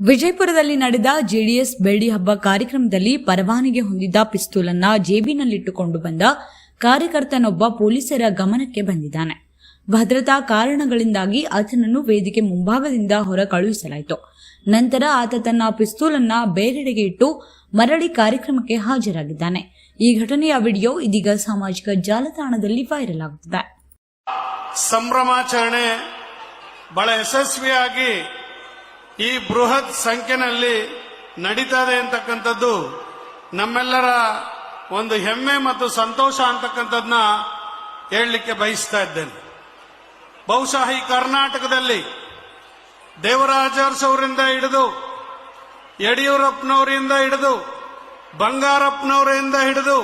ವಿಜಯಪುರದಲ್ಲಿ ನಡೆದ ಜೆಡಿಎಸ್ ಬೆಳ್ಳಿ ಹಬ್ಬ ಕಾರ್ಯಕ್ರಮದಲ್ಲಿ ಪರವಾನಗಿ ಹೊಂದಿದ್ದ ಪಿಸ್ತೂಲ್ ಅನ್ನ ಜೇಬಿನಲ್ಲಿಟ್ಟುಕೊಂಡು ಬಂದ ಕಾರ್ಯಕರ್ತನೊಬ್ಬ ಪೊಲೀಸರ ಗಮನಕ್ಕೆ ಬಂದಿದ್ದಾನೆ. ಭದ್ರತಾ ಕಾರಣಗಳಿಂದಾಗಿ ಆತನನ್ನು ವೇದಿಕೆ ಮುಂಭಾಗದಿಂದ ಹೊರ ಕಳುಹಿಸಲಾಯಿತು. ನಂತರ ಆತ ತನ್ನ ಪಿಸ್ತೂಲ್ ಅನ್ನ ಬೇರೆಡೆಗೆ ಇಟ್ಟು ಮರಳಿ ಕಾರ್ಯಕ್ರಮಕ್ಕೆ ಹಾಜರಾಗಿದ್ದಾನೆ. ಈ ಘಟನೆಯ ವಿಡಿಯೋ ಇದೀಗ ಸಾಮಾಜಿಕ ಜಾಲತಾಣದಲ್ಲಿ ವೈರಲ್ ಆಗುತ್ತಿದೆ. ಸಂಭ್ರಮಾಚರಣೆ ಬಹಳ ಯಶಸ್ವಿಯಾಗಿ ಈ ಬೃಹತ್ ಸಂಖ್ಯೆಯಲ್ಲಿ ನಡೀತದೆ ಅಂತಕ್ಕಂಥದ್ದು ನಮ್ಮೆಲ್ಲರ ಒಂದು ಹೆಮ್ಮೆ ಮತ್ತು ಸಂತೋಷ ಅಂತಕ್ಕಂಥದ್ದನ್ನ ಹೇಳಲಿಕ್ಕೆ ಬಯಸ್ತಾ ಇದ್ದೇನೆ. ಬಹುಶಃ ಈ ಕರ್ನಾಟಕದಲ್ಲಿ ದೇವರಾಜ ಅರಸು ಅವರಿಂದ ಹಿಡಿದು ಯಡಿಯೂರಪ್ಪನವರಿಂದ ಹಿಡಿದು ಬಂಗಾರಪ್ಪನವರಿಂದ ಹಿಡಿದು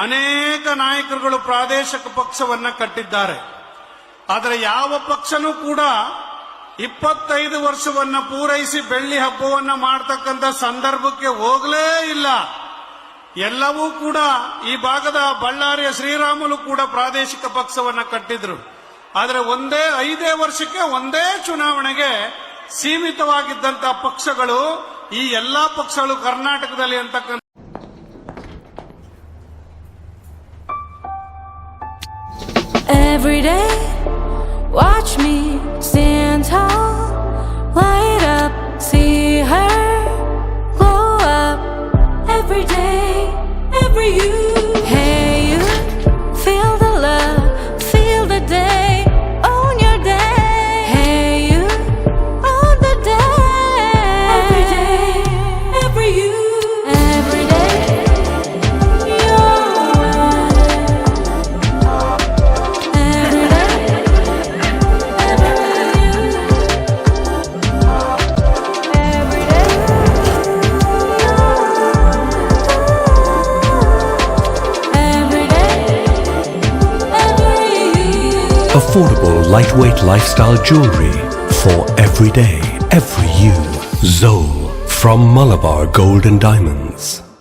ಅನೇಕ ನಾಯಕರುಗಳು ಪ್ರಾದೇಶಿಕ ಪಕ್ಷವನ್ನ ಕಟ್ಟಿದ್ದಾರೆ. ಆದರೆ ಯಾವ ಪಕ್ಷನೂ ಕೂಡ 25 ವರ್ಷವನ್ನ ಪೂರೈಸಿ ಬೆಳ್ಳಿ ಹಬ್ಬವನ್ನ ಮಾಡತಕ್ಕಂಥ ಸಂದರ್ಭಕ್ಕೆ ಹೋಗಲೇ ಇಲ್ಲ. ಎಲ್ಲವೂ ಕೂಡ ಈ ಭಾಗದ ಬಳ್ಳಾರಿಯ ಶ್ರೀರಾಮುಲು ಕೂಡ ಪ್ರಾದೇಶಿಕ ಪಕ್ಷವನ್ನ ಕಟ್ಟಿದ್ರು. ಆದರೆ 5 ವರ್ಷಕ್ಕೆ ಒಂದೇ ಚುನಾವಣೆಗೆ ಸೀಮಿತವಾಗಿದ್ದಂತಹ ಪಕ್ಷಗಳು ಈ ಎಲ್ಲಾ ಪಕ್ಷಗಳು ಕರ್ನಾಟಕದಲ್ಲಿ ಅಂತಕ್ಕಂಥ Every day, watch me stand tall, light up, see her glow up. Every day, every you. Hey you, feel the love, feel the day, own your day. Hey you, own the day. Every day, every you. Every day, your way. Every day, every you. Every day, every day, every you. Affordable, lightweight lifestyle jewelry for every day, every you. Zoe from Malabar Gold and Diamonds.